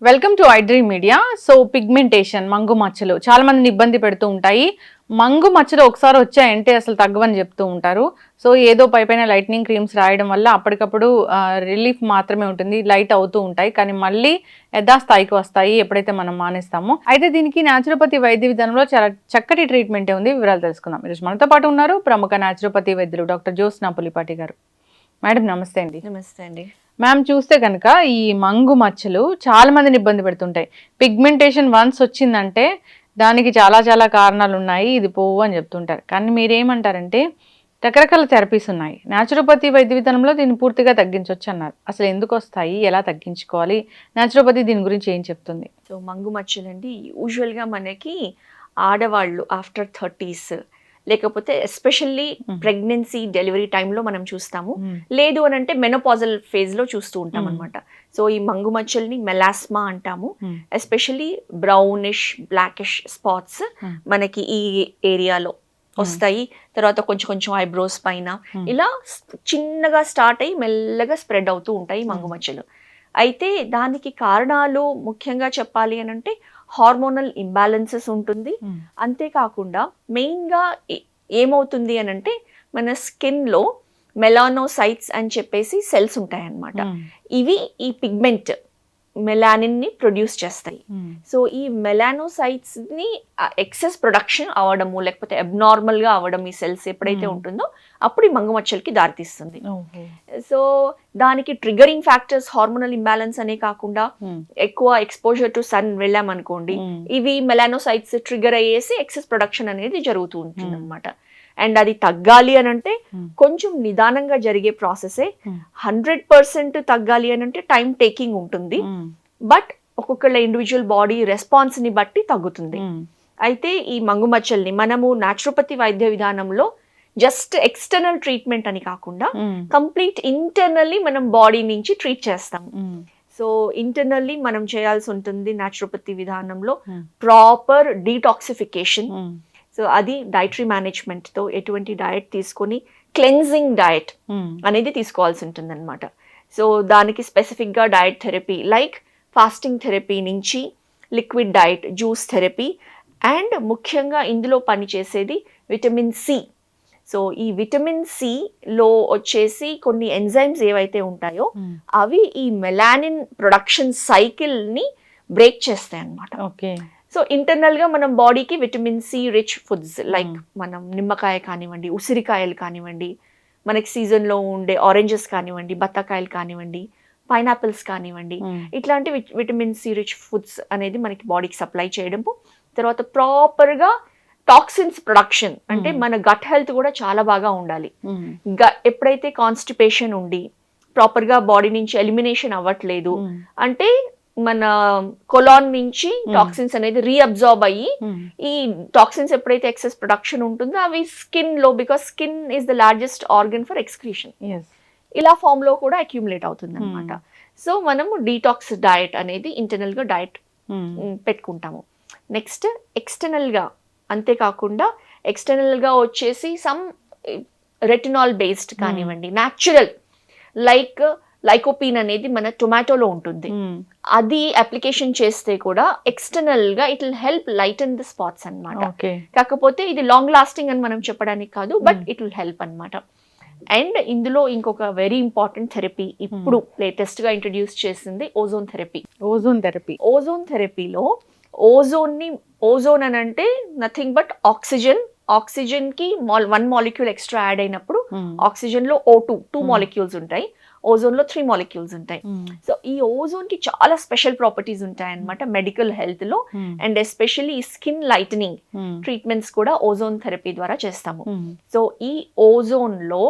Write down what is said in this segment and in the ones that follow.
Welcome to iDream media. So pigmentation, మంగు మచ్చలు చాలా మందిని ఇబ్బంది పెడుతూ ఉంటాయి. మంగు మచ్చలు ఒకసారి వచ్చాయంటే అసలు తగ్గవని చెప్తూ ఉంటారు. సో ఏదో పైపైన లైట్నింగ్ క్రీమ్స్ రాయడం వల్ల అప్పటికప్పుడు రిలీఫ్ మాత్రమే ఉంటుంది, లైట్ అవుతూ ఉంటాయి, కానీ మళ్ళీ యథాస్థాయికి వస్తాయి ఎప్పుడైతే మనం మానేస్తామో. అయితే దీనికి న్యాచురోపతి వైద్య విధానంలో చాలా చక్కటి ట్రీట్మెంట్ ఉంది. వివరాలు తెలుసుకుందాం. ఈరోజు మనతో పాటు ఉన్నారు ప్రముఖ న్యాచురోపతి వైద్యులు డాక్టర్ జ్యోత్స్నా పులిపాటి గారు. మేడం నమస్తే అండి. నమస్తే అండి. మ్యామ్, చూస్తే కనుక ఈ మంగు మచ్చలు చాలా మందిని ఇబ్బంది పెడుతుంటాయి. పిగ్మెంటేషన్ వన్స్ వచ్చిందంటే దానికి చాలా చాలా కారణాలు ఉన్నాయి, ఇది పోవు అని చెప్తుంటారు. కానీ మీరేమంటారంటే రకరకాల థెరపీస్ ఉన్నాయి, న్యాచురోపతి వైద్య విధానంలో దీన్ని పూర్తిగా తగ్గించవచ్చు అన్నారు. అసలు ఎందుకు వస్తాయి, ఎలా తగ్గించుకోవాలి, న్యాచురోపతి దీని గురించి ఏం చెప్తుంది? సో మంగు మచ్చలు అండి యూజువల్గా మనకి ఆడవాళ్ళు ఆఫ్టర్ 30s లేకపోతే ఎస్పెషల్లీ ప్రెగ్నెన్సీ డెలివరీ టైంలో మనం చూస్తాము. లేదు అని అంటే మెనోపాజల్ ఫేజ్లో చూస్తూ ఉంటాం అనమాట. సో ఈ మంగు మచ్చల్ని మెలాస్మా అంటాము. ఎస్పెషల్లీ బ్రౌనిష్ బ్లాకిష్ స్పాట్స్ మనకి ఈ ఏరియాలో వస్తాయి. తర్వాత కొంచెం కొంచెం ఐబ్రోస్ పైన ఇలా చిన్నగా స్టార్ట్ అయ్యి మెల్లగా స్ప్రెడ్ అవుతూ ఉంటాయి మంగు మచ్చలు. అయితే దానికి కారణాలు ముఖ్యంగా చెప్పాలి అని అంటే హార్మోనల్ ఇంబ్యాలెన్సెస్ ఉంటుంది. అంతేకాకుండా మెయిన్గా ఏమవుతుంది అని అంటే మన స్కిన్లో మెలానోసైట్స్ అని చెప్పేసి సెల్స్ ఉంటాయన్నమాట. ఇవి ఈ పిగ్మెంట్ మెలానిన్ని ప్రొడ్యూస్ చేస్తాయి. సో ఈ మెలానోసైట్స్ని ఎక్సెస్ ప్రొడక్షన్ అవ్వడము లేకపోతే అబ్నార్మల్గా అవ్వడం ఈ సెల్స్ ఎప్పుడైతే ఉంటుందో అప్పుడు ఈ మంగు మచ్చలకి దారితీస్తుంది. సో దానికి ట్రిగరింగ్ ఫ్యాక్టర్స్ హార్మోనల్ ఇంబ్యాలెన్స్ అనే కాకుండా ఎక్కువ ఎక్స్పోజర్ టు సన్ వెళ్ళామనుకోండి, ఇవి మెలానోసైట్స్ ట్రిగర్ అయ్యేసి ఎక్సెస్ ప్రొడక్షన్ అనేది జరుగుతూ ఉంటుంది అనమాట. అండ్ అది తగ్గాలి అని అంటే కొంచెం నిదానంగా జరిగే ప్రాసెసే. 100% తగ్గాలి అని అంటే టైం టేకింగ్ ఉంటుంది. బట్ ఒక్కొక్కళ్ళ ఇండివిజువల్ బాడీ రెస్పాన్స్ ని బట్టి తగ్గుతుంది. అయితే ఈ మంగు మచ్చల్ని మనము న్యాచురోపతి వైద్య విధానంలో జస్ట్ ఎక్స్టర్నల్ ట్రీట్మెంట్ అని కాకుండా కంప్లీట్ ఇంటర్నల్లీ మనం బాడీ నుంచి ట్రీట్ చేస్తాము. సో ఇంటర్నల్లీ మనం చేయాల్సి ఉంటుంది న్యాచురోపతి విధానంలో ప్రాపర్ డీటాక్సిఫికేషన్. సో అది డైటరీ మేనేజ్మెంట్తో ఎటువంటి డయట్ తీసుకొని క్లెన్జింగ్ డయట్ అనేది తీసుకోవాల్సి ఉంటుంది అనమాట. సో దానికి స్పెసిఫిక్గా diet therapy like fasting therapy నుంచి liquid diet, juice therapy, and ముఖ్యంగా ఇందులో పనిచేసేది విటమిన్ సి. సో ఈ విటమిన్ సిలో వచ్చేసి కొన్ని ఎంజైమ్స్ ఏవైతే ఉంటాయో అవి ఈ మెలానిన్ ప్రొడక్షన్ సైకిల్ని బ్రేక్ చేస్తాయి అన్నమాట. ఓకే. సో ఇంటర్నల్గా మనం బాడీకి vitamin C rich foods like మనం నిమ్మకాయ కానివ్వండి, ఉసిరికాయలు కానివ్వండి, మనకి సీజన్లో ఉండే ఆరెంజెస్ కానివ్వండి, బత్తాకాయలు కానివ్వండి, పైనాపిల్స్ కానివ్వండి, ఇట్లాంటి విటమిన్ సి రిచ్ ఫుడ్స్ అనేది మనకి బాడీకి సప్లై చేయడము. తర్వాత ప్రాపర్గా టాక్సిన్స్ ప్రొడక్షన్ అంటే మన గట్ హెల్త్ కూడా చాలా బాగా ఉండాలి. ఎప్పుడైతే కాన్స్టిపేషన్ ఉండి ప్రాపర్గా బాడీ నుంచి ఎలిమినేషన్ అవ్వట్లేదు అంటే మన కొలాన్ నుంచి టాక్సిన్స్ అనేది రీఅబ్జార్బ్ అయ్యి ఈ టాక్సిన్స్ ఎప్పుడైతే ఎక్సెస్ ప్రొడక్షన్ ఉంటుందో అవి స్కిన్ లో, because skin is the largest organ for excretion, ఇలా ఫామ్ లో కూడా అక్యూములేట్ అవుతుంది అనమాట. సో మనము డీటాక్స్ డయట్ అనేది ఇంటర్నల్ గా డయట్ పెట్టుకుంటాము. నెక్స్ట్ ఎక్స్టర్నల్ గా, అంతేకాకుండా ఎక్స్టర్నల్ గా వచ్చేసి సమ్ రెటినాల్ బేస్డ్ కానివ్వండి, న్యాచురల్ లైక్ లైకోపీన్ అనేది మన టొమాటోలో ఉంటుంది, అది అప్లికేషన్ చేస్తే కూడా ఎక్స్టర్నల్ గా it will help lighten the spots అన్నమాట. కాకపోతే ఇది లాంగ్ లాస్టింగ్ అని మనం చెప్పడానికి కాదు, బట్ ఇట్ విల్ హెల్ప్ అన్నమాట. అండ్ ఇందులో ఇంకొక వెరీ ఇంపార్టెంట్ థెరపీ ఇప్పుడు లేటెస్ట్ గా ఇంట్రడ్యూస్ చేసింది ఓజోన్ థెరపీ. ఓజోన్ థెరపీలో ఓజోన్ అని అంటే నథింగ్ బట్ ఆక్సిజన్ కి 1 మాలిక్యూల్ ఎక్స్ట్రా యాడ్ అయినప్పుడు ఆక్సిజన్ లో O2 మాలిక్యూల్స్ ఉంటాయి, ఓజోన్ లో 3 మాలిక్యూల్స్ ఉంటాయి. సో ఈ ఓజోన్ కి చాలా స్పెషల్ ప్రాపర్టీస్ ఉంటాయి అన్నమాట మెడికల్ హెల్త్ లో. And especially skin lightening treatments కూడా ఓజోన్ థెరపీ ద్వారా చేస్తాము. సో ఈ ఓజోన్ లో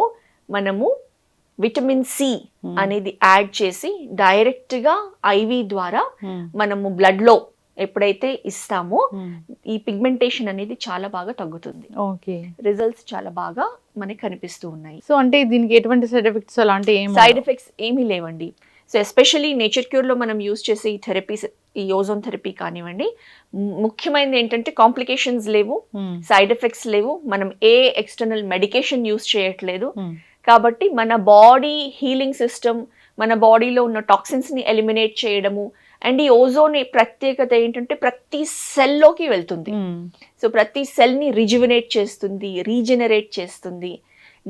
మనము విటమిన్ సి అనేది యాడ్ చేసి డైరెక్ట్ గా ఐవి ద్వారా మనము బ్లడ్ లో ఎప్పుడైతే ఇస్తామో ఈ పిగ్మెంటేషన్ అనేది చాలా బాగా తగ్గుతుంది. రిజల్ట్స్ చాలా బాగా మనకి కనిపిస్తూ ఉన్నాయి. సో అంటే దీనికి ఎటువంటి సైడ్ ఎఫెక్ట్స్ అలాంటి సైడ్ ఎఫెక్ట్స్ ఏమీ లేవండి. సో ఎస్పెషల్లీ నేచర్ క్యూర్ లో మనం యూజ్ చేసే ఈ థెరపీస్, ఈ ఓజోన్ థెరపీ కానివ్వండి, ముఖ్యమైనది ఏంటంటే కాంప్లికేషన్స్ లేవు, సైడ్ ఎఫెక్ట్స్ లేవు, మనం ఏ ఎక్స్టర్నల్ మెడికేషన్ యూజ్ చేయట్లేదు. కాబట్టి మన బాడీ హీలింగ్ సిస్టమ్, మన బాడీలో ఉన్న టాక్సిన్స్ని ఎలిమినేట్ చేయడము, అండ్ ఈ ఓజోన్ ప్రత్యేకత ఏంటంటే ప్రతి సెల్లోకి వెళ్తుంది. సో ప్రతి సెల్ని రిజువినేట్ చేస్తుంది, రీజనరేట్ చేస్తుంది,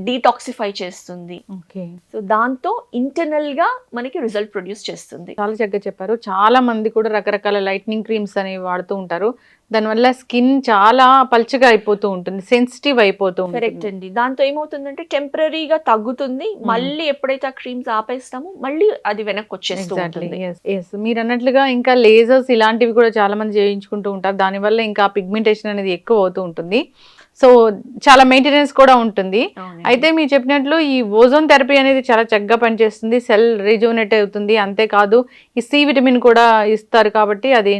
డీటాక్సిఫై చేస్తుంది. ఓకే. సో దాంతో ఇంటర్నల్ గా మనకి రిజల్ట్ ప్రొడ్యూస్ చేస్తుంది. చాలా చక్కగా చెప్పారు. చాలా మంది కూడా రకరకాల లైట్నింగ్ క్రీమ్స్ అనేవి వాడుతూ ఉంటారు. దానివల్ల స్కిన్ చాలా పల్చగా అయిపోతూ ఉంటుంది, సెన్సిటివ్ అయిపోతూ కరెక్ట్ ఉంటుంది. అండి. దాంతో ఏమవుతుందంటే టెంపరీగా తగ్గుతుంది, మళ్ళీ ఎప్పుడైతే ఆ క్రీమ్స్ ఆపేస్తామో మళ్ళీ అది వెనక్కి వచ్చేస్తూ ఎగ్జాక్ట్లీ. ఉంటుంది. ఎస్ మీరు అన్నట్లుగా ఇంకా లేజర్స్ ఇలాంటివి కూడా చాలా మంది చేయించుకుంటూ ఉంటారు. దానివల్ల ఇంకా పిగ్మెంటేషన్ అనేది ఎక్కువ అవుతూ ఉంటుంది. సో చాలా మెయింటెనెన్స్ కూడా ఉంటుంది. అవునండి. అయితే మీరు చెప్పినట్లు ఈ ఓజోన్ థెరపీ అనేది చాలా చక్కగా పనిచేస్తుంది, సెల్ రిజువనేట్ అవుతుంది. అంతేకాదు ఈ సి విటమిన్ కూడా ఇస్తారు కాబట్టి అది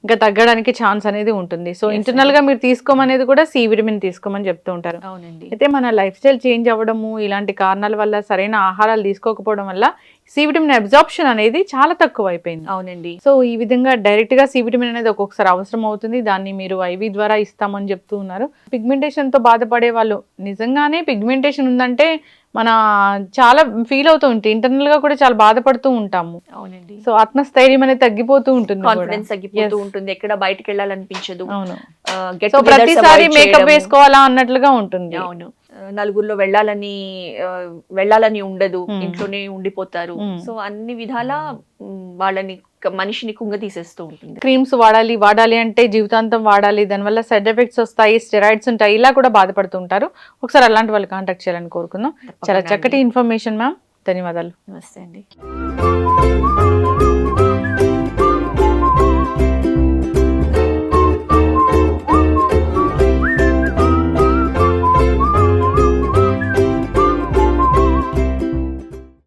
ఇంకా తగ్గడానికి ఛాన్స్ అనేది ఉంటుంది. సో Yes, ఇంటర్నల్ గా మీరు తీసుకోమనేది కూడా సి విటమిన్ తీసుకోమని చెప్తూ ఉంటారు. అవునండి. అయితే మన లైఫ్ స్టైల్ చేంజ్ అవ్వడము, ఇలాంటి కారణాల వల్ల సరైన ఆహారాలు తీసుకోకపోవడం వల్ల సి విటమిన్ అబ్జార్ప్షన్ అనేది చాలా తక్కువ అయిపోయింది. అవునండి. సో ఈ విధంగా డైరెక్ట్ గా సి విటమిన్ అనేది ఒక్కొక్కసారి అవసరం అవుతుంది. దాన్ని మీరు ఐవి ద్వారా ఇస్తామని చెప్తూ ఉన్నారు. పిగ్మెంటేషన్ తో బాధపడే వాళ్ళు నిజంగానే పిగ్మెంటేషన్ ఉందంటే మన చాలా ఫీల్ అవుతూ ఉంటాయి, ఇంటర్నల్ గా కూడా చాలా బాధపడుతూ ఉంటాము. అవునండి. సో ఆత్మస్థైర్యం అనేది తగ్గిపోతూ ఉంటుంది కూడా. కాన్ఫిడెన్స్ తగ్గిపోతూ Yes. ఉంటుంది, ఎక్కడ బయటకు వెళ్ళాలనిపించదు. అవును. Get సో togethers ప్రతిసారి avoid మేకప్ చేయడము. వేసుకోవాలా అన్నట్లుగా ఉంటుంది. అవును. నలుగురిలో వెళ్ళాలని ఉండదు, ఇంట్లోనే ఉండిపోతారు. సో అన్ని విధాలా వాళ్ళని మనిషిని కుంగ తీసేస్తూ ఉంటుంది. క్రీమ్స్ వాడాలి అంటే జీవితాంతం వాడాలి, దానివల్ల సైడ్ ఎఫెక్ట్స్ వస్తాయి, స్టెరాయిడ్స్ ఉంటాయి, ఇలా కూడా బాధపడుతూ ఉంటారు. ఒకసారి అలాంటి వాళ్ళు కాంటాక్ట్ చేయాలని కోరుకుందాం. చాలా చక్కటి ఇన్ఫర్మేషన్ మ్యామ్, ధన్యవాదాలు. నమస్తే అండి.